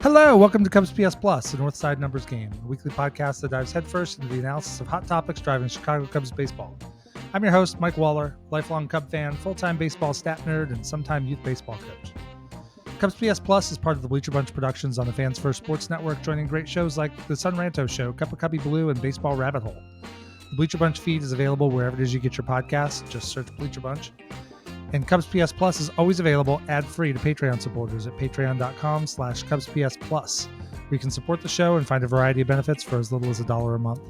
Hello, welcome to CubsPS Plus, a Northside Numbers Game, a weekly podcast that dives headfirst into the analysis of hot topics driving Chicago Cubs baseball. I'm your host, Mike Waller, lifelong Cub fan, full-time baseball stat nerd, and sometime youth baseball coach. CubsPS Plus is part of the Bleacher Bunch Productions on the Fans First Sports Network, joining great shows like The Sun Ranto Show, Cup of Cubby Blue, and Baseball Rabbit Hole. The Bleacher Bunch feed is available wherever it is you get your podcasts. Just search Bleacher Bunch. And CubsPS Plus is always available ad-free to Patreon supporters at patreon.com/CubsPS Plus, where you can support the show and find a variety of benefits for as little as $1 a month.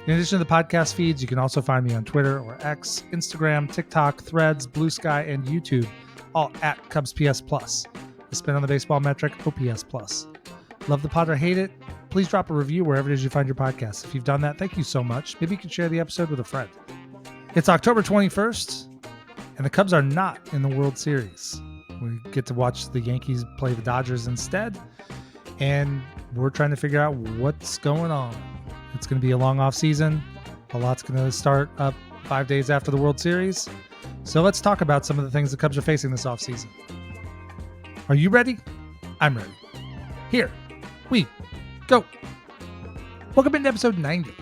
In addition to the podcast feeds, you can also find me on Twitter or X, Instagram, TikTok, Threads, Blue Sky, and YouTube, all at CubsPS Plus. The spin on the baseball metric, OPS Plus. Love the pod or hate it? Please drop a review wherever it is you find your podcast. If you've done that, thank you so much. Maybe you can share the episode with a friend. It's October 21st. And the Cubs are not in the World Series. We get to watch the Yankees play the Dodgers instead. And we're trying to figure out what's going on. It's going to be a long off season. A lot's going to start up 5 days after the World Series. So let's talk about some of the things the Cubs are facing this off season. Are you ready? I'm ready. Here we go. Welcome into episode 90.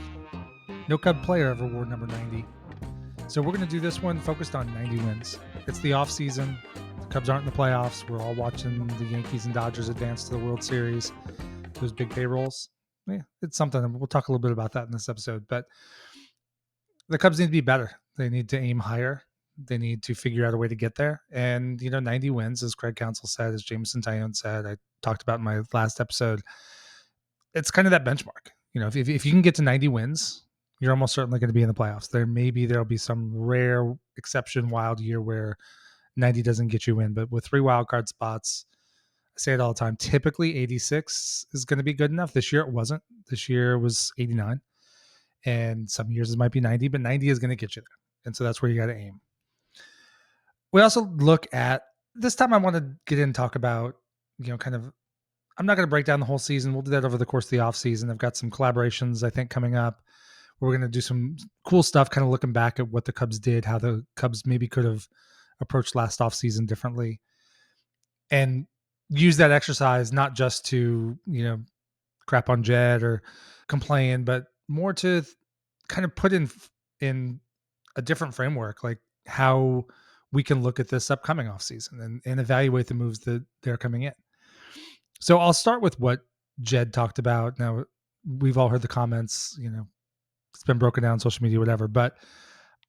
No Cub player ever wore number 90. So we're going to do this one focused on 90 wins. It's the offseason. The Cubs aren't in the playoffs. We're all watching the Yankees and Dodgers advance to the World Series. Those big payrolls. Yeah, it's something. We'll talk a little bit about that in this episode. But the Cubs need to be better. They need to aim higher. They need to figure out a way to get there. And, 90 wins, as Craig Counsell said, as Jameson Taillon said, I talked about in my last episode, it's kind of that benchmark. If you can get to 90 wins, you're almost certainly going to be in the playoffs. There'll be some rare exception wild year where 90 doesn't get you in, but with 3 wild card spots, I say it all the time, typically 86 is going to be good enough. This year it wasn't. This year was 89, and some years it might be 90, but 90 is going to get you there. And so that's where you got to aim. We also look at, this time I want to get in and talk about, I'm not going to break down the whole season. We'll do that over the course of the off season. I've got some collaborations, I think, coming up. We're going to do some cool stuff, kind of looking back at what the Cubs did, how the Cubs maybe could have approached last offseason differently, and use that exercise not just to, crap on Jed or complain, but more to kind of put in a different framework, like how we can look at this upcoming offseason and evaluate the moves that they're coming in. So I'll start with what Jed talked about. Now, we've all heard the comments, it's been broken down on social media, whatever. But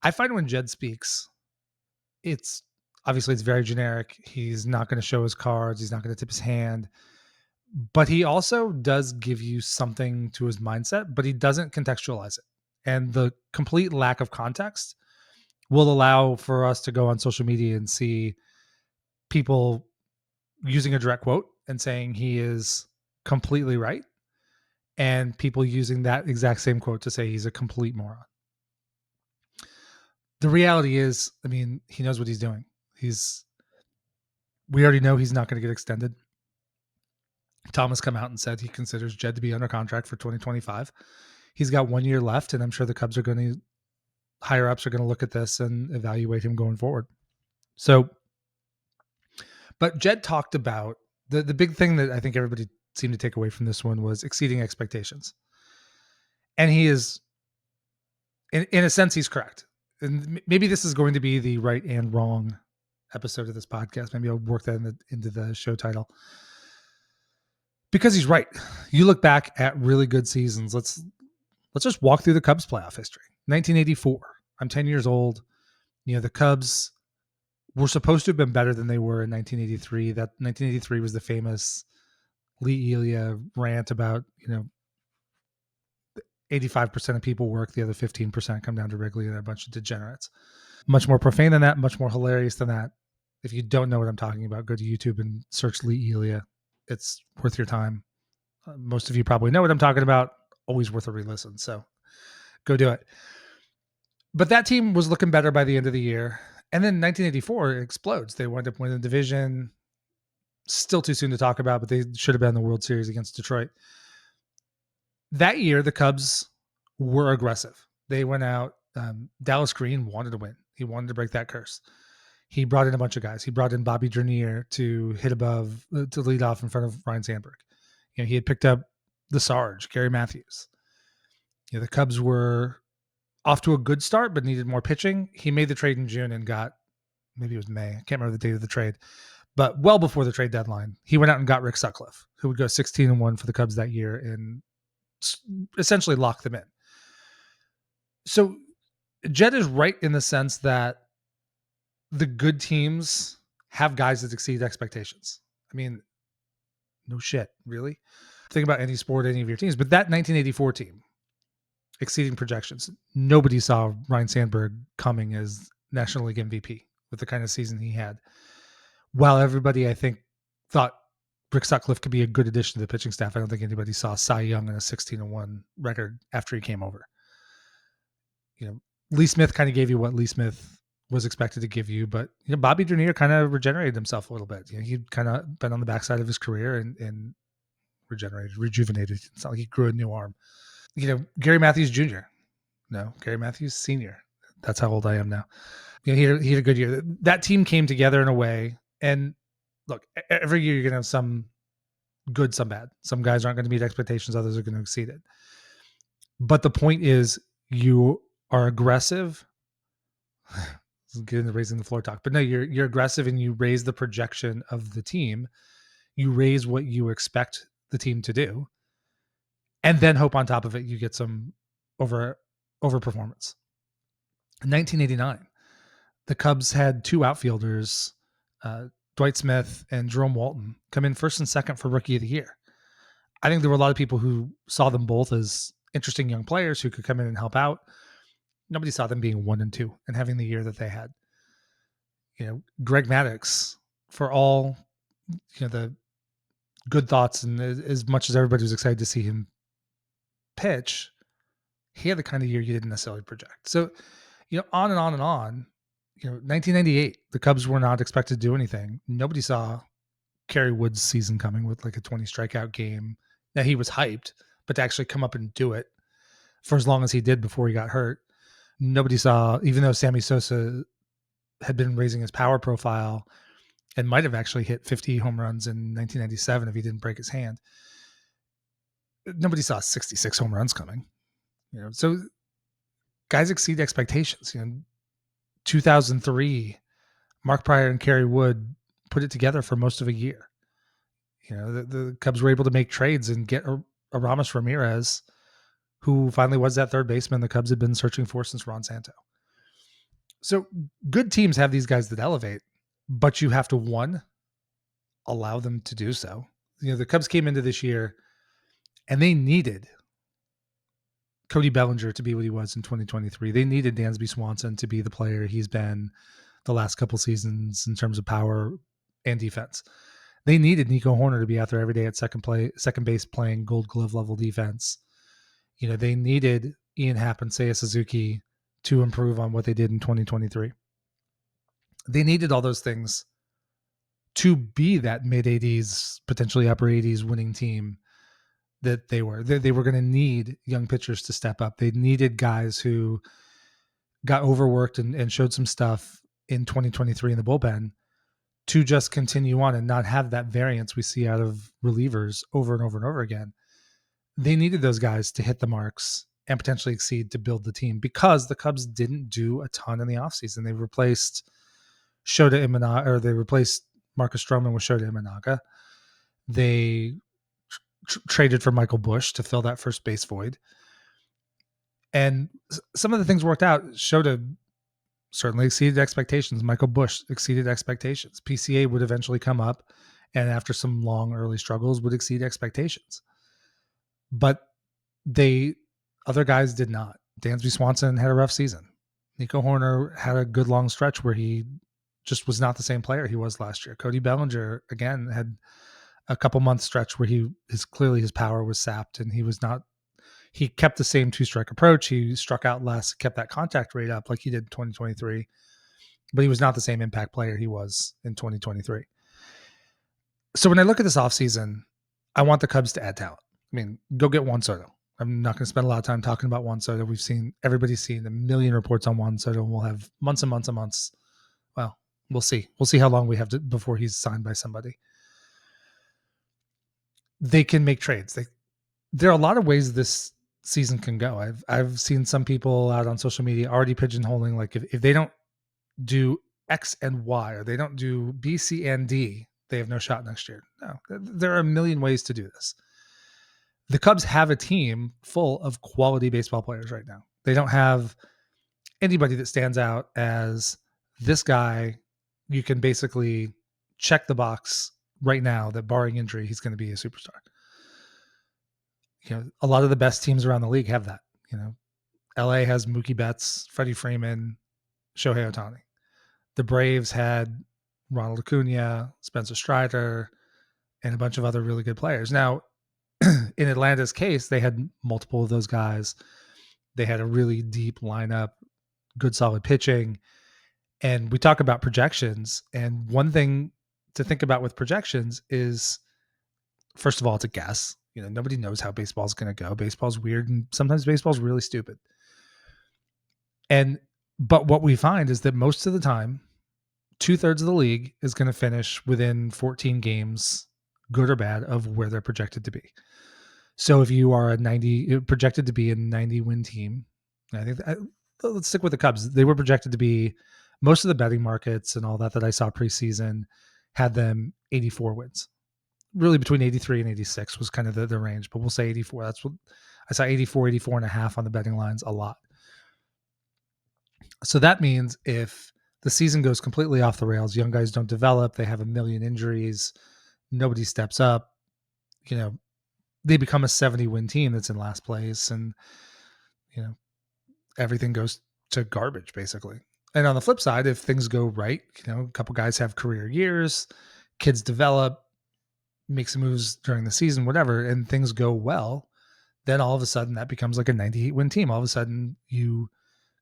I find when Jed speaks, it's very generic. He's not going to show his cards. He's not going to tip his hand. But he also does give you something to his mindset, but he doesn't contextualize it. And the complete lack of context will allow for us to go on social media and see people using a direct quote and saying he is completely right, and people using that exact same quote to say he's a complete moron. The reality is, he knows what he's doing. We already know he's not going to get extended. Tom has come out and said he considers Jed to be under contract for 2025. He's got 1 year left, and I'm sure the Cubs higher ups are going to look at this and evaluate him going forward. So, but Jed talked about the big thing that I think everybody seemed to take away from this one was exceeding expectations. And he is, in a sense, he's correct. And maybe this is going to be the right and wrong episode of this podcast. Maybe I'll work that into the show title. Because he's right. You look back at really good seasons. Let's just walk through the Cubs playoff history. 1984. I'm 10 years old. The Cubs were supposed to have been better than they were in 1983. That 1983 was the famous Lee Elia rant about, 85% of people work, the other 15% come down to Wrigley, and they're a bunch of degenerates. Much more profane than that, much more hilarious than that. If you don't know what I'm talking about, go to YouTube and search Lee Elia. It's worth your time. Most of you probably know what I'm talking about. Always worth a re-listen. So go do it. But that team was looking better by the end of the year. And then 1984 explodes. They wind up winning the division. Still too soon to talk about, but they should have been in the World Series against Detroit. That year, the Cubs were aggressive. They went out. Dallas Green wanted to win. He wanted to break that curse. He brought in a bunch of guys. He brought in Bobby Dernier to hit above, to lead off in front of Ryan Sandberg. He had picked up the Sarge, Gary Matthews. The Cubs were off to a good start, but needed more pitching. He made the trade in June and got, maybe it was May, I can't remember the date of the trade, but well before the trade deadline, he went out and got Rick Sutcliffe, who would go 16-1 for the Cubs that year and essentially lock them in. So Jed is right in the sense that the good teams have guys that exceed expectations. I mean, no shit, really. Think about any sport, any of your teams, but that 1984 team exceeding projections. Nobody saw Ryan Sandberg coming as National League MVP with the kind of season he had. While everybody, I think, thought Rick Sutcliffe could be a good addition to the pitching staff, I don't think anybody saw Cy Young in a 16-1 record after he came over. Lee Smith kind of gave you what Lee Smith was expected to give you, but Bobby Dernier kind of regenerated himself a little bit. He'd kind of been on the backside of his career and rejuvenated. It's not like he grew a new arm. Gary Matthews Jr. No, Gary Matthews Sr. That's how old I am now. He had a good year. That team came together in a way. And look, every year you're going to have some good, some bad. Some guys aren't going to meet expectations. Others are going to exceed it. But the point is, you are aggressive. Get into raising the floor talk. But no, you're aggressive and you raise the projection of the team. You raise what you expect the team to do. And then hope on top of it you get some overperformance. In 1989, the Cubs had two outfielders, Dwight Smith and Jerome Walton, come in first and second for Rookie of the Year. I think there were a lot of people who saw them both as interesting young players who could come in and help out. Nobody saw them being 1 and 2 and having the year that they had. Greg Maddux, for all the good thoughts and as much as everybody was excited to see him pitch, he had the kind of year you didn't necessarily project. So, on and on and on. 1998, the Cubs were not expected to do anything. Nobody saw Kerry Wood's season coming with like a 20 strikeout game. Now he was hyped, but to actually come up and do it for as long as he did before he got hurt, nobody saw, even though Sammy Sosa had been raising his power profile and might have actually hit 50 home runs in 1997 if he didn't break his hand. Nobody saw 66 home runs coming. So guys exceed expectations. 2003, Mark Pryor and Kerry Wood put it together for most of a year. The Cubs were able to make trades and get Aramis Ramirez, who finally was that third baseman the Cubs had been searching for since Ron Santo. So good teams have these guys that elevate, but you have to, one, allow them to do so. The Cubs came into this year and they needed Cody Bellinger to be what he was in 2023. They needed Dansby Swanson to be the player he's been the last couple seasons in terms of power and defense. They needed Nico Hoerner to be out there every day at second base playing Gold Glove level defense. They needed Ian Happ and Seiya Suzuki to improve on what they did in 2023. They needed all those things to be that mid 80s, potentially upper 80s winning team that they were. They were going to need young pitchers to step up. They needed guys who got overworked and showed some stuff in 2023 in the bullpen to just continue on and not have that variance we see out of relievers over and over and over again. They needed those guys to hit the marks and potentially exceed to build the team, because the Cubs didn't do a ton in the offseason. They replaced Shota Imanaga, or they replaced Marcus Stroman with Shota Imanaga. They traded for Michael Busch to fill that first base void. And some of the things worked out. Shota certainly exceeded expectations. Michael Busch exceeded expectations. PCA would eventually come up, and after some long early struggles would exceed expectations. But other guys did not. Dansby Swanson had a rough season. Nico Hoerner had a good long stretch where he just was not the same player he was last year. Cody Bellinger, again, had a couple month stretch where clearly his power was sapped, and he kept the same two-strike approach. He struck out less, kept that contact rate up like he did in 2023, but he was not the same impact player he was in 2023. So when I look at this offseason, I want the Cubs to add talent. I mean, go get Juan Soto. I'm not going to spend a lot of time talking about Juan Soto. Everybody's seen a million reports on Juan Soto, and we'll have months and months and months. Well, we'll see. We'll see how long we have before he's signed by somebody. they can make trades. There are a lot of ways this season can go. I've seen some people out on social media already pigeonholing, like if they don't do X and Y, or they don't do B, C, and D, they have no shot next year. No, there are a million ways to do this. The Cubs have a team full of quality baseball players right now. They don't have anybody that stands out as this guy. You can basically check the box right now that barring injury, he's going to be a superstar. A lot of the best teams around the league have that. LA has Mookie Betts, Freddie Freeman, Shohei Ohtani. The Braves had Ronald Acuna, Spencer Strider, and a bunch of other really good players. Now, in Atlanta's case, they had multiple of those guys. They had a really deep lineup, good solid pitching. And we talk about projections. And one thing to think about with projections is, first of all, it's a guess. Nobody knows how baseball's going to go. Baseball's weird, and sometimes baseball's really stupid. But what we find is that most of the time, 2/3 of the league is going to finish within 14 games, good or bad, of where they're projected to be. So if you are projected to be a 90 win team, let's stick with the Cubs. They were projected to be, most of the betting markets and all that I saw preseason had them 84 wins. Really between 83 and 86 was kind of the range, but we'll say 84. That's what I saw, 84 and a half on the betting lines, a lot. So that means if the season goes completely off the rails, young guys don't develop, they have a million injuries, nobody steps up, they become a 70 win team that's in last place, and everything goes to garbage basically. And on the flip side, if things go right, a couple guys have career years, kids develop, make some moves during the season, whatever, and things go well, then all of a sudden that becomes like a 98 win team. All of a sudden you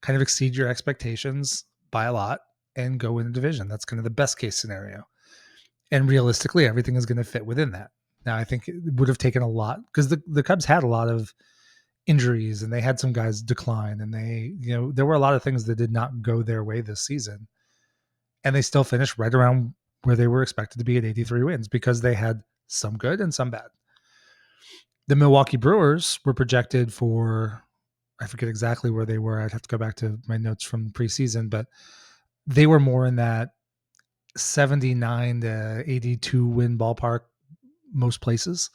kind of exceed your expectations by a lot and go win a division. That's kind of the best case scenario. And realistically, everything is going to fit within that. Now, I think it would have taken a lot, because the Cubs had a lot of injuries and they had some guys decline, and there were a lot of things that did not go their way this season. And they still finished right around where they were expected to be at 83 wins, because they had some good and some bad. The Milwaukee Brewers were projected for, I forget exactly where they were. I'd have to go back to my notes from preseason, but they were more in that 79 to 82 win ballpark most places.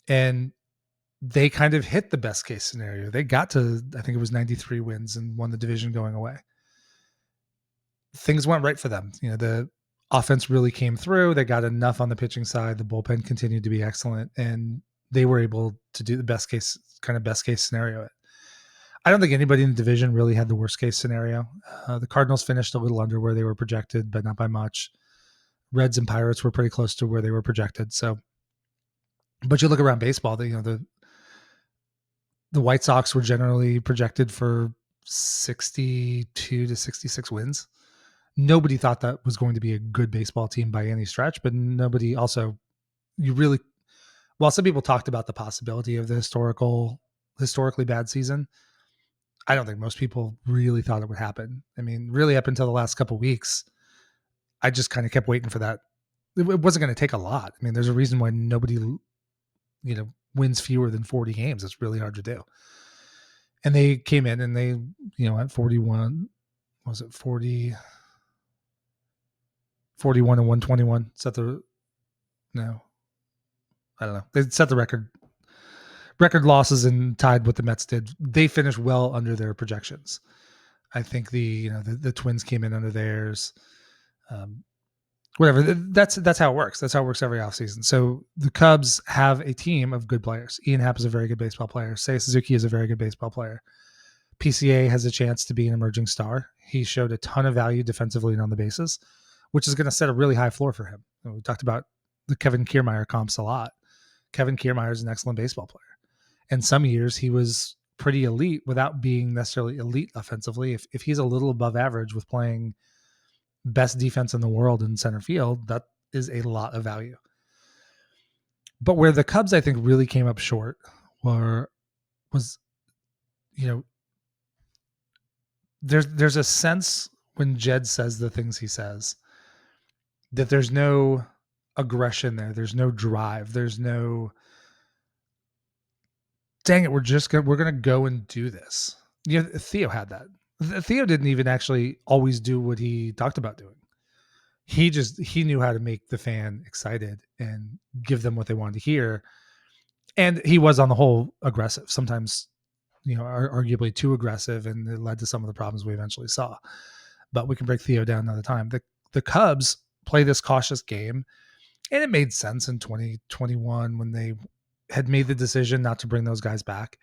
And they kind of hit the best case scenario. They got to, I think it was 93 wins and won the division going away. Things went right for them. The offense really came through. They got enough on the pitching side. The bullpen continued to be excellent, and they were able to do the best case scenario. I don't think anybody in the division really had the worst case scenario. The Cardinals finished a little under where they were projected, but not by much. Reds and Pirates were pretty close to where they were projected. So, but you look around baseball, the White Sox were generally projected for 62 to 66 wins. Nobody thought that was going to be a good baseball team by any stretch, but nobody also, while some people talked about the possibility of the historically bad season, I don't think most people really thought it would happen. I mean, really up until the last couple of weeks, I just kind of kept waiting for that. It wasn't going to take a lot. I mean, there's a reason why nobody, wins fewer than 40 games. It's really hard to do. And they came in and they, at 41, was it 40, 41 and 121, I don't know. They set the record losses and tied what the Mets did. They finished well under their projections. I think the Twins came in under theirs. Whatever. That's how it works. That's how it works every offseason. So the Cubs have a team of good players. Ian Happ is a very good baseball player. Seiya Suzuki is a very good baseball player. PCA has a chance to be an emerging star. He showed a ton of value defensively and on the bases, which is going to set a really high floor for him. We talked about the Kevin Kiermaier comps a lot. Kevin Kiermaier is an excellent baseball player. And some years he was pretty elite without being necessarily elite offensively. If he's a little above average with playing best defense in the world in center field, that is a lot of value. But where the Cubs, I think, really came up short was there's a sense when Jed says the things he says that there's no aggression there. There's no drive. There's no, dang it, we're gonna go and do this. Theo had that. Theo didn't even actually always do what he talked about doing. He knew how to make the fan excited and give them what they wanted to hear. And he was on the whole aggressive, sometimes, arguably too aggressive, and it led to some of the problems we eventually saw. But we can break Theo down another time. The Cubs play this cautious game, and it made sense in 2021 when they had made the decision not to bring those guys back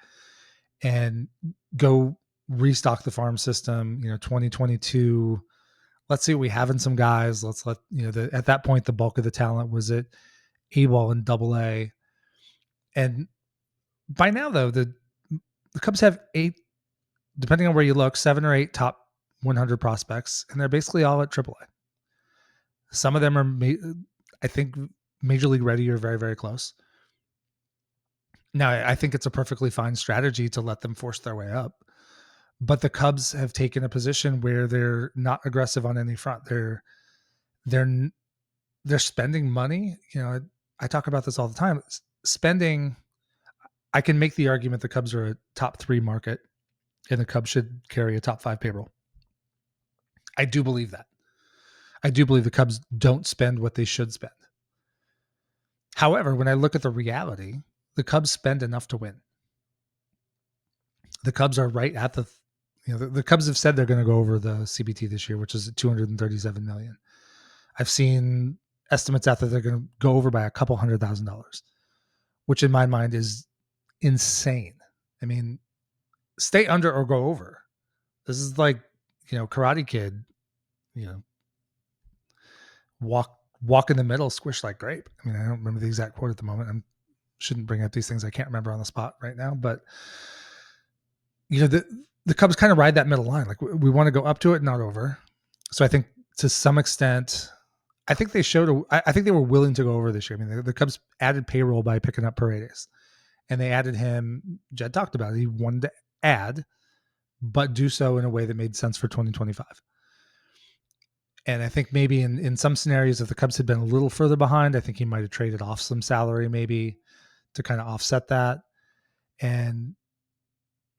and go restock the farm system. 2022, let's see what we have in some guys. Let's let, at that point, the bulk of the talent was at A-ball and AA. And by now, though, the Cubs have 8, depending on where you look, 7 or 8 top 100 prospects, and they're basically all at AAA. Some of them are, I think, major league ready or very, very close. Now, I think it's a perfectly fine strategy to let them force their way up. But the Cubs have taken a position where they're not aggressive on any front. They're spending money. I talk about this all the time. Spending, I can make the argument the Cubs are a top 3 market, and the Cubs should carry a top 5 payroll. I do believe that. I do believe the Cubs don't spend what they should spend. However, when I look at the reality, the Cubs spend enough to win. The Cubs are right at the Cubs have said they're going to go over the CBT this year, which is $237 million. I've seen estimates out that they're going to go over by a couple $100,000, which in my mind is insane. I mean, stay under or go over. This is like, Karate Kid, walk in the middle, squish like grape. I mean, I don't remember the exact quote at the moment. I shouldn't bring up these things I can't remember on the spot right now, but the Cubs kind of ride that middle line. Like, we want to go up to it, not over. So I think to some extent, I think they were willing to go over this year. I mean, the Cubs added payroll by picking up Paredes, and they added him. Jed talked about it. He wanted to add, but do so in a way that made sense for 2025. And I think maybe in some scenarios, if the Cubs had been a little further behind, I think he might have traded off some salary maybe to kind of offset that. And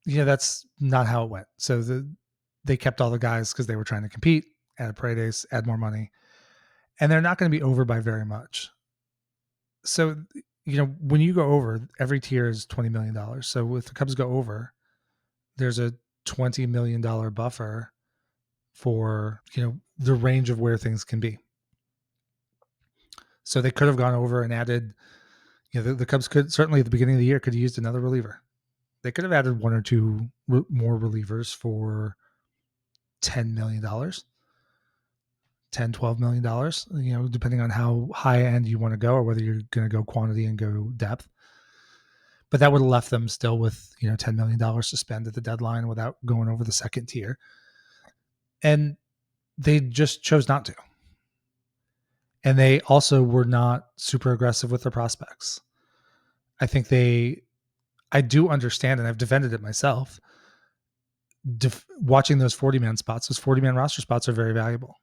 that's not how it went. So they kept all the guys because they were trying to compete, add Paredes, add more money, and they're not going to be over by very much. So, when you go over, every tier is $20 million. So if the Cubs go over, there's a $20 million buffer for, the range of where things can be. So they could have gone over and added, the Cubs could certainly at the beginning of the year could have used another reliever. They could have added 1 or 2 more relievers for $10 million, $10, $12 million, depending on how high end you want to go or whether you're going to go quantity and go depth. But that would have left them still with, $10 million to spend at the deadline without going over the second tier. And they just chose not to. And they also were not super aggressive with their prospects. I think I do understand, and I've defended it myself, watching those 40-man spots. Those 40-man roster spots are very valuable.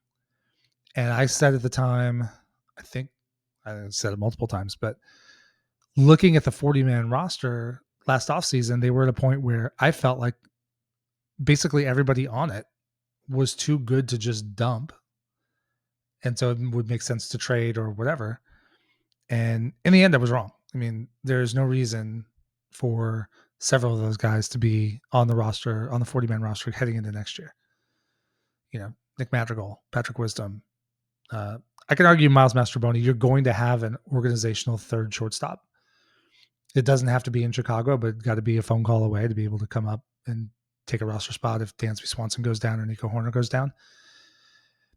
And I said at the time, I think I said it multiple times, but looking at the 40-man roster last offseason, they were at a point where I felt like basically everybody on it was too good to just dump. And so it would make sense to trade or whatever. And in the end, I was wrong. I mean, there's no reason for several of those guys to be on the roster, on the 40-man roster heading into next year. Nick Madrigal, Patrick Wisdom. I can argue Miles Mastrobuoni, you're going to have an organizational third shortstop. It doesn't have to be in Chicago, but it's got to be a phone call away to be able to come up and take a roster spot if Dansby Swanson goes down or Nico Horner goes down.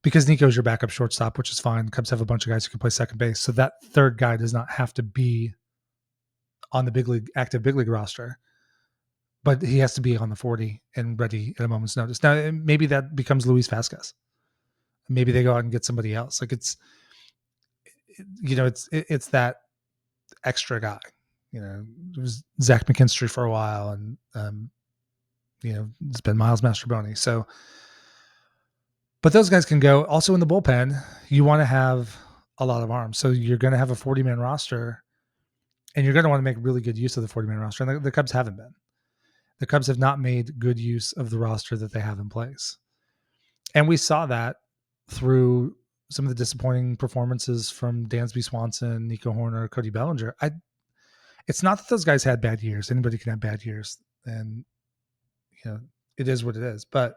Because Nico's your backup shortstop, which is fine. Cubs have a bunch of guys who can play second base. So that third guy does not have to be on the active big league roster, but he has to be on the 40 and ready at a moment's notice. Now, maybe that becomes Luis Vasquez. Maybe they go out and get somebody else. Like it's that extra guy. It was Zach McKinstry for a while, and it's been Miles Mastrobuoni. So, but those guys can go. Also in the bullpen, you want to have a lot of arms. So you're going to have a 40-man roster, and you're going to want to make really good use of the 40-man roster. And the Cubs haven't been. The Cubs have not made good use of the roster that they have in place. And we saw that through some of the disappointing performances from Dansby Swanson, Nico Horner, Cody Bellinger. It's not that those guys had bad years. Anybody can have bad years. And, it is what it is. But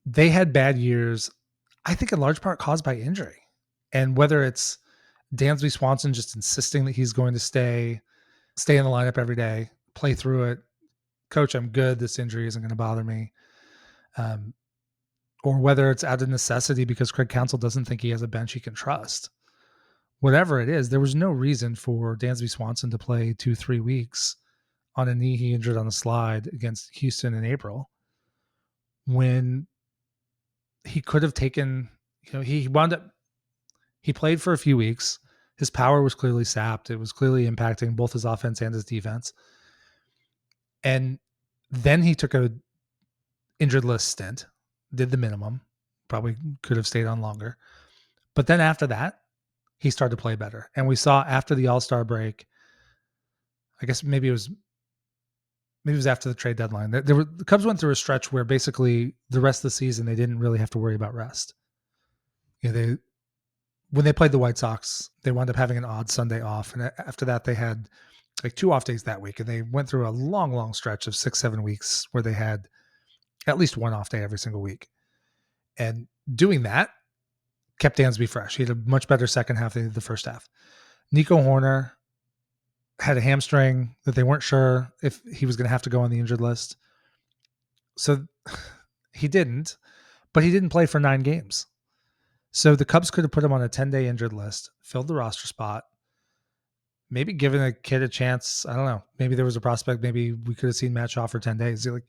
they had bad years, I think in large part caused by injury. And whether it's Dansby Swanson just insisting that he's going to stay in the lineup every day, play through it. Coach, I'm good. This injury isn't going to bother me. Or whether it's out of necessity because Craig Counsell doesn't think he has a bench he can trust. Whatever it is, there was no reason for Dansby Swanson to play 2-3 weeks on a knee he injured on a slide against Houston in April when he could have taken, he played for a few weeks. His power was clearly sapped. It was clearly impacting both his offense and his defense. And then he took a injured list stint, did the minimum, probably could have stayed on longer. But then after that, he started to play better. And we saw after the All-Star break, I guess maybe it was after the trade deadline, the Cubs went through a stretch where basically the rest of the season, they didn't really have to worry about rest. When they played the White Sox, they wound up having an odd Sunday off. And after that, they had like 2 off days that week. And they went through a long, long stretch of 6-7 weeks where they had at least 1 off day every single week. And doing that kept Dansby fresh. He had a much better second half than the first half. Nico Horner had a hamstring that they weren't sure if he was going to have to go on the injured list. So he didn't, but he didn't play for 9 games. So the Cubs could have put him on a 10-day injured list, filled the roster spot, maybe given a kid a chance. I don't know. Maybe there was a prospect. Maybe we could have seen Matt Shaw for 10 days. Like,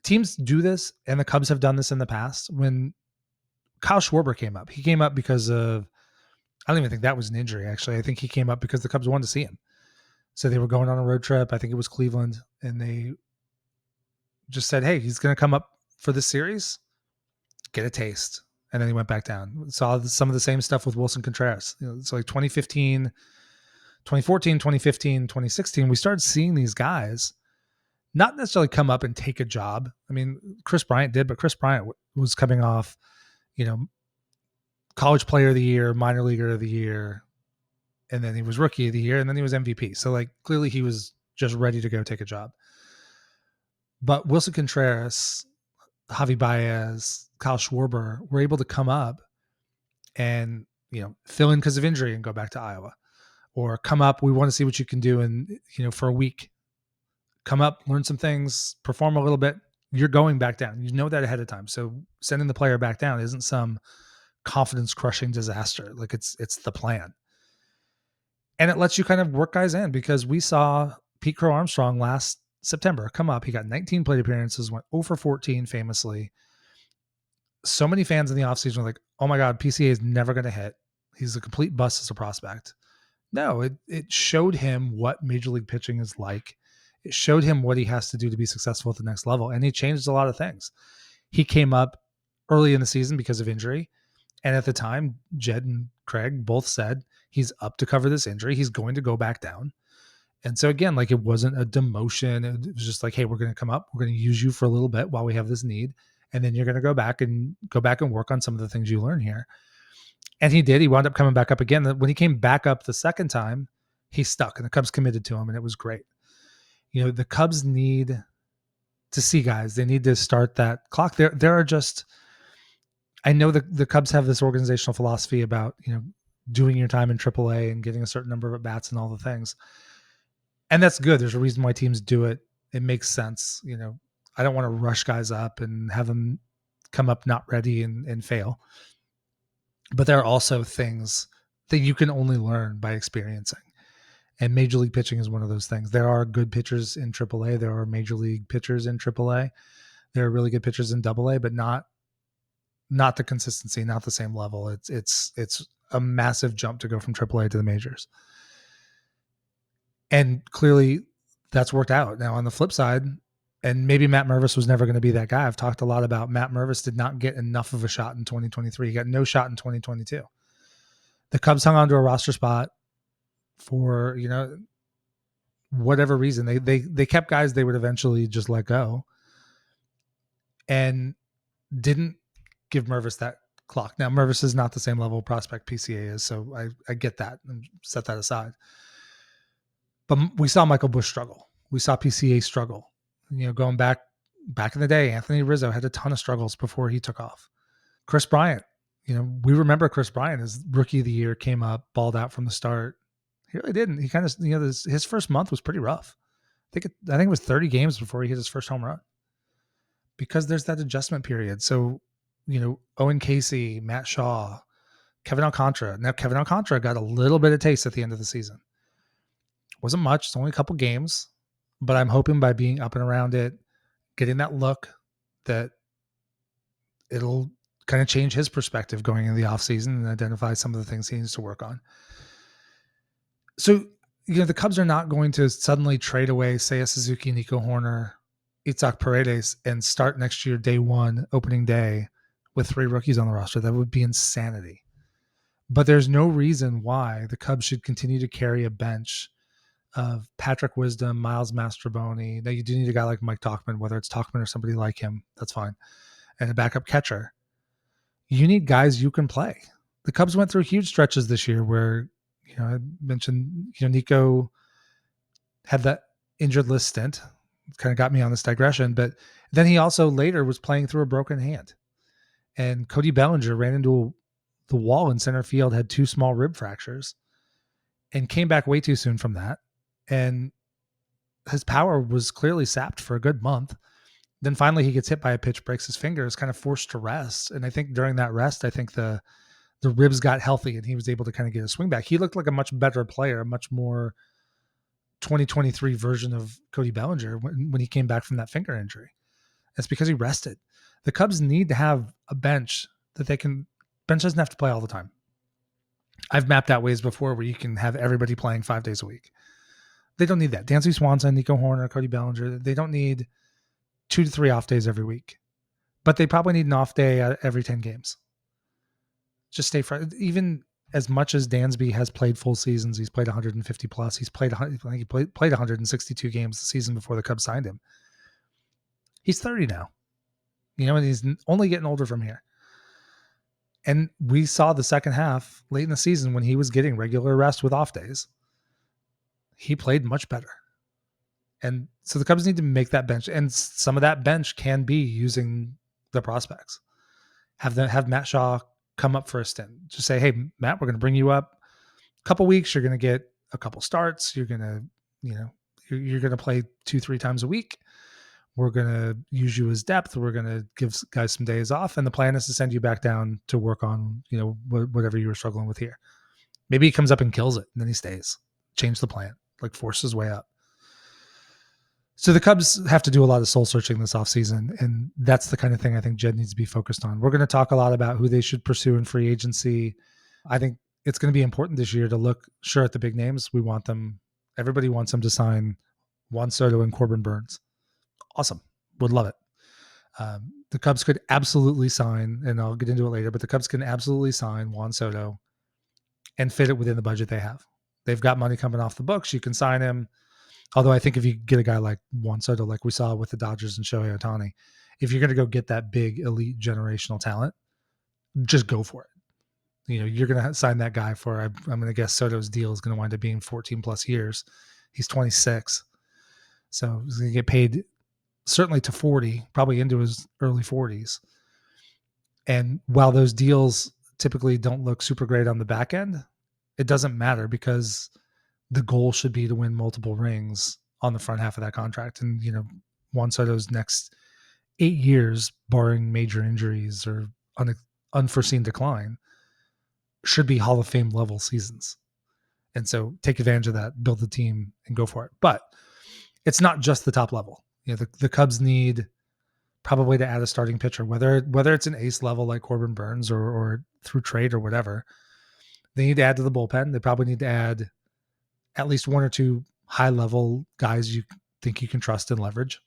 teams do this, and the Cubs have done this in the past. When Kyle Schwarber came up, he came up because of, I don't even think that was an injury, actually. I think he came up because the Cubs wanted to see him. So they were going on a road trip. I think it was Cleveland, and they just said, hey, he's going to come up for this series, get a taste. And then he went back down. Saw some of the same stuff with Wilson Contreras. It's like 2015, 2014, 2015, 2016. We started seeing these guys not necessarily come up and take a job. I mean, Chris Bryant did, but Chris Bryant was coming off, college player of the year, minor leaguer of the year, and then he was rookie of the year, and then he was MVP. So like clearly he was just ready to go take a job. But Wilson Contreras, Javi Baez, Kyle Schwarber were able to come up and, fill in because of injury and go back to Iowa, or come up. We want to see what you can do. And, for a week, come up, learn some things, perform a little bit. You're going back down. You know that ahead of time. So sending the player back down isn't some confidence crushing disaster. Like it's the plan. And it lets you kind of work guys in, because we saw Pete Crow Armstrong last September come up. He got 19 plate appearances, went 0 for 14 famously. So many fans in the offseason were like, oh my God, PCA is never going to hit. He's a complete bust as a prospect. No, it showed him what Major League pitching is like. It showed him what he has to do to be successful at the next level. And he changed a lot of things. He came up early in the season because of injury. And at the time, Jed and Craig both said he's up to cover this injury. He's going to go back down. And so again, like, it wasn't a demotion. It was just like, hey, we're going to come up. We're going to use you for a little bit while we have this need. And then you're going to go back and work on some of the things you learn here. And he did. He wound up coming back up again. When he came back up the second time, he stuck, and the Cubs committed to him, and it was great. The Cubs need to see guys. They need to start that clock. There are just, I know the Cubs have this organizational philosophy about, doing your time in AAA and getting a certain number of at-bats and all the things. And that's good. There's a reason why teams do it. It makes sense. I don't want to rush guys up and have them come up not ready and fail. But there are also things that you can only learn by experiencing. And Major League pitching is one of those things. There are good pitchers in AAA. There are Major League pitchers in AAA. There are really good pitchers in AA, but not the consistency, not the same level. It's a massive jump to go from AAA to the majors. And clearly that's worked out. Now on the flip side, And maybe Matt Mervis was never going to be that guy. I've talked a lot about Matt Mervis did not get enough of a shot in 2023. He got no shot in 2022. The Cubs hung on to a roster spot for, whatever reason. They kept guys they would eventually just let go and didn't give Mervis that clock. Now, Mervis is not the same level of prospect PCA is, so I get that and set that aside. But we saw Michael Busch struggle. We saw PCA struggle. Going back in the day, Anthony Rizzo had a ton of struggles before he took off. Chris Bryant, we remember Chris Bryant as rookie of the year, came up, balled out from the start. He really didn't. He kind of, his first month was pretty rough. I think it was 30 games before he hit his first home run, because there's that adjustment period. So, Owen Casey, Matt Shaw, Kevin Alcantara. Now, Kevin Alcantara got a little bit of taste at the end of the season. Wasn't much. It's only a couple games, but I'm hoping by being up and around it, getting that look, that it'll kind of change his perspective going into the offseason and identify some of the things he needs to work on. So, the Cubs are not going to suddenly trade away Seiya Suzuki, Nico Horner, Itzhak Paredes, and start next year, day one, opening day, with 3 rookies on the roster. That would be insanity. But there's no reason why the Cubs should continue to carry a bench of Patrick Wisdom, Miles Mastrobuoni. Now, you do need a guy like Mike Tauchman, whether it's Tauchman or somebody like him, that's fine, and a backup catcher. You need guys you can play. The Cubs went through huge stretches this year where, I mentioned, Nico had that injured list stint. It kind of got me on this digression, but then he also later was playing through a broken hand. And Cody Bellinger ran into the wall in center field, had 2 small rib fractures, and came back way too soon from that. And his power was clearly sapped for a good month. Then finally he gets hit by a pitch, breaks his finger, is kind of forced to rest. And I think during that rest, the ribs got healthy and he was able to kind of get a swing back. He looked like a much better player, a much more 2023 version of Cody Bellinger when he came back from that finger injury. That's because he rested. The Cubs need to have a bench that bench doesn't have to play all the time. I've mapped out ways before where you can have everybody playing 5 days a week. They don't need that. Dansby Swanson, Nico Horner, Cody Bellinger, they don't need 2 to 3 off days every week, but they probably need an off day every 10 games. Just stay fresh. Even as much as Dansby has played full seasons, he's played 150 plus. He played 162 games the season before the Cubs signed him. He's 30 now, and he's only getting older from here. And we saw the second half late in the season when he was getting regular rest with off days. He played much better. And so the Cubs need to make that bench. And some of that bench can be using the prospects. Have Matt Shaw come up for a stint. Just say, hey, Matt, we're going to bring you up a couple weeks. You're going to get a couple starts. You're going to, you're going to play 2-3 times a week. We're going to use you as depth. We're going to give guys some days off. And the plan is to send you back down to work on, whatever you were struggling with here. Maybe he comes up and kills it and then he stays. Change the plan, force his way up. So the Cubs have to do a lot of soul searching this offseason, and that's the kind of thing I think Jed needs to be focused on. We're going to talk a lot about who they should pursue in free agency. I think it's going to be important this year to look at the big names. We want them. Everybody wants them to sign Juan Soto and Corbin Burns. Awesome. Would love it. The Cubs could absolutely sign, and I'll get into it later, but the Cubs can absolutely sign Juan Soto and fit it within the budget they have. They've got money coming off the books. You can sign him. Although I think if you get a guy like Juan Soto, like we saw with the Dodgers and Shohei Ohtani, if you're going to go get that big elite generational talent, just go for it. You're going to sign that guy for, I'm going to guess Soto's deal is going to wind up being 14 plus years. He's 26. So he's going to get paid certainly to 40, probably into his early 40s. And while those deals typically don't look super great on the back end, it doesn't matter because the goal should be to win multiple rings on the front half of that contract. And, Juan Soto's next 8 years, barring major injuries or unforeseen decline, should be Hall of Fame level seasons. And so take advantage of that, build the team and go for it. But it's not just the top level. The Cubs need probably to add a starting pitcher, whether it's an ace level like Corbin Burns or through trade or whatever. They need to add to the bullpen. They probably need to add at least 1 or 2 high level guys you think you can trust and leverage.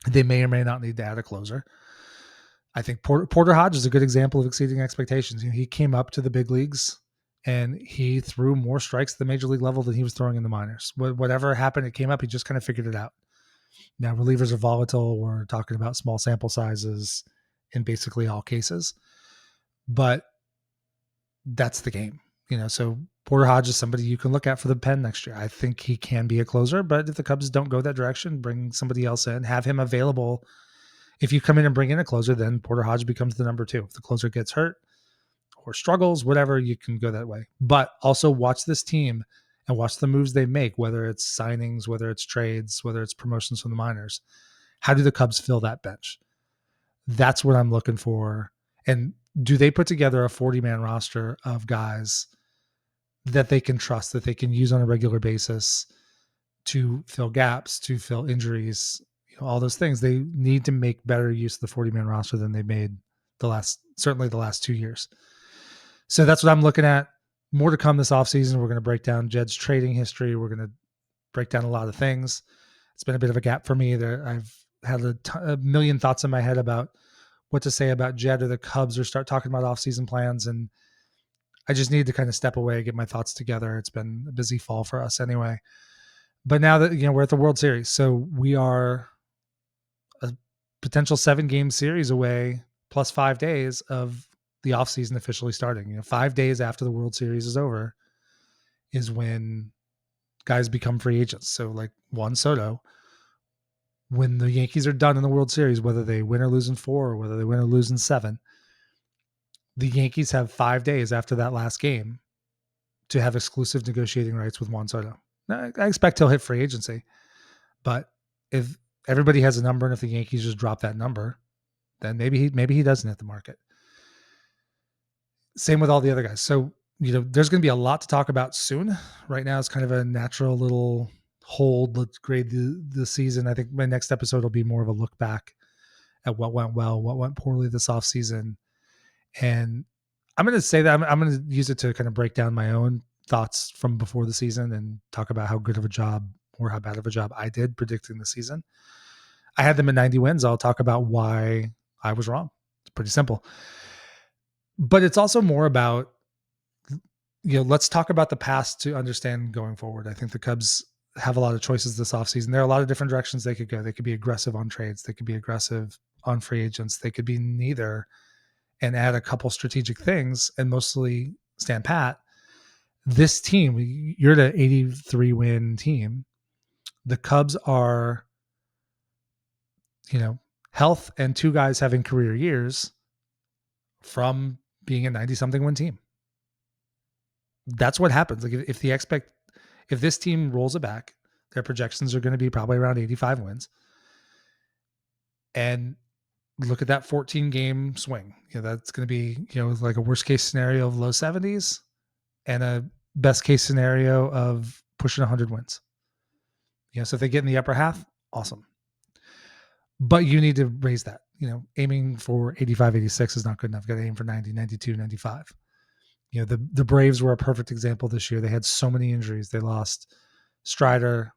They may or may not need to add a closer. I think Porter Hodge is a good example of exceeding expectations. He came up to the big leagues and he threw more strikes at the major league level than he was throwing in the minors. Whatever happened, it came up. He just kind of figured it out. Now, relievers are volatile. We're talking about small sample sizes in basically all cases, but that's the game. So Porter Hodge is somebody you can look at for the pen next year. I think he can be a closer, but if the Cubs don't go that direction, bring somebody else in, have him available. If you come in and bring in a closer, then Porter Hodge becomes the number 2. If the closer gets hurt or struggles, whatever, you can go that way. But also watch this team and watch the moves they make, whether it's signings, whether it's trades, whether it's promotions from the minors. How do the Cubs fill that bench? That's what I'm looking for. And do they put together a 40-man roster of guys that they can trust, that they can use on a regular basis to fill gaps, to fill injuries, all those things? They need to make better use of the 40-man roster than they made certainly the last 2 years. So that's what I'm looking at. More to come this offseason. We're going to break down Jed's trading history. We're going to break down a lot of things. It's been a bit of a gap for me. I've had a million thoughts in my head about what to say about Jed or the Cubs or start talking about offseason plans. And I just need to kind of step away, get my thoughts together. It's been a busy fall for us anyway. But now that we're at the World Series, so we are a potential 7-game series away, plus 5 days of the offseason officially starting. 5 days after the World Series is over is when guys become free agents. So like Juan Soto, when the Yankees are done in the World Series, whether they win or lose in 4 or whether they win or lose in 7, the Yankees have 5 days after that last game to have exclusive negotiating rights with Juan Soto. Now, I expect he'll hit free agency, but if everybody has a number and if the Yankees just drop that number, then maybe he doesn't hit the market. Same with all the other guys. So, there's going to be a lot to talk about soon. Right now, it's kind of a natural little hold. Let's grade the season. I think my next episode will be more of a look back at what went well, what went poorly this offseason. And I'm going to say that I'm going to use it to kind of break down my own thoughts from before the season and talk about how good of a job or how bad of a job I did predicting the season. I had them at 90 wins. I'll talk about why I was wrong. It's pretty simple. But it's also more about, let's talk about the past to understand going forward. I think the Cubs have a lot of choices this offseason. There are a lot of different directions they could go. They could be aggressive on trades. They could be aggressive on free agents. They could be neither and add a couple strategic things and mostly stand pat. This team, you're the 83-win team. The Cubs are, health and 2 guys having career years from being a 90-something win team. That's what happens. Like if this team rolls it back, their projections are going to be probably around 85 wins. And look at that 14-game swing. That's going to be, like a worst case scenario of low 70s and a best case scenario of pushing 100 wins. So if they get in the upper half, awesome. But you need to raise that. Aiming for 85, 86 is not good enough. You got to aim for 90, 92, 95. The Braves were a perfect example this year. They had so many injuries. They lost Strider,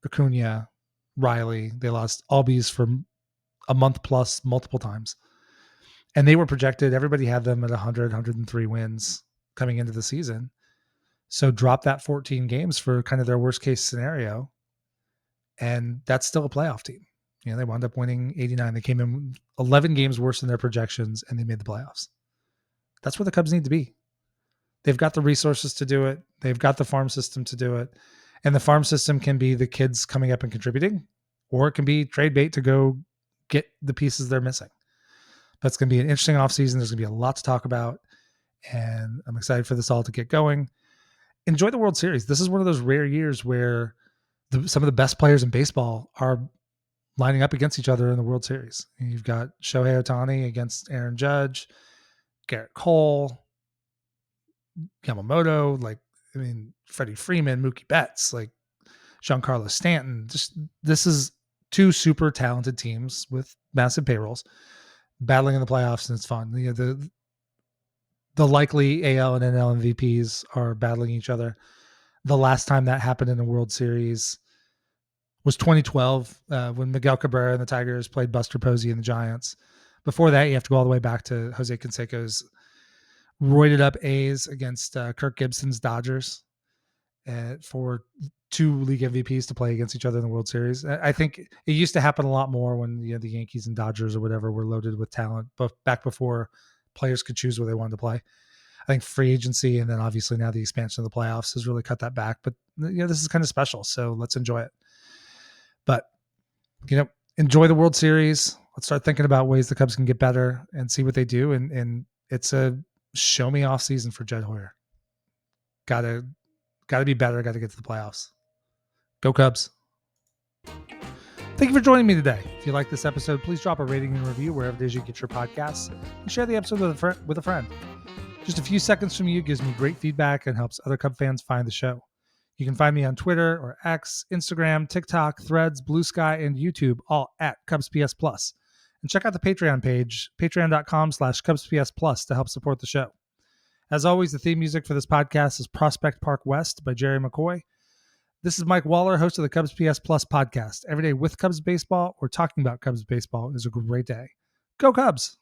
Acuna, Riley. They lost Albies for a month plus multiple times. And they were projected, everybody had them at 100, 103 wins coming into the season. So drop that 14 games for kind of their worst case scenario. And that's still a playoff team. They wound up winning 89. They came in 11 games worse than their projections and they made the playoffs. That's where the Cubs need to be. They've got the resources to do it. They've got the farm system to do it. And the farm system can be the kids coming up and contributing, or it can be trade bait to go get the pieces they're missing. That's going to be an interesting offseason. There's going to be a lot to talk about. And I'm excited for this all to get going. Enjoy the World Series. This is one of those rare years where some of the best players in baseball are lining up against each other in the World Series. You've got Shohei Ohtani against Aaron Judge, Garrett Cole, Yamamoto, Freddie Freeman, Mookie Betts, Giancarlo Stanton. This is 2 super talented teams with massive payrolls battling in the playoffs, and it's fun. The likely AL and NL MVPs are battling each other. The last time that happened in a World Series was 2012 when Miguel Cabrera and the Tigers played Buster Posey and the Giants. Before that, you have to go all the way back to Jose Canseco's roided up A's against Kirk Gibson's Dodgers for 2 league MVPs to play against each other in the World Series. I think it used to happen a lot more when the Yankees and Dodgers or whatever were loaded with talent, but back before players could choose where they wanted to play. I think free agency and then obviously now the expansion of the playoffs has really cut that back. But this is kind of special, so let's enjoy it. But enjoy the World Series. Let's start thinking about ways the Cubs can get better and see what they do. And it's a show me off season for Jed Hoyer. Gotta be better. Got to get to the playoffs. Go Cubs. Thank you for joining me today. If you like this episode, please drop a rating and review wherever it is you get your podcasts and share the episode with a friend. Just a few seconds from you gives me great feedback and helps other Cub fans find the show. You can find me on Twitter or X, Instagram, TikTok, Threads, Blue Sky, and YouTube, all at CubsPS Plus. And check out the Patreon page, patreon.com/CubsPS Plus to help support the show. As always, the theme music for this podcast is Prospect Park West by Jerry McCoy. This is Mike Waller, host of the CubsPS Plus podcast. Every day with Cubs baseball or talking about Cubs baseball is a great day. Go Cubs!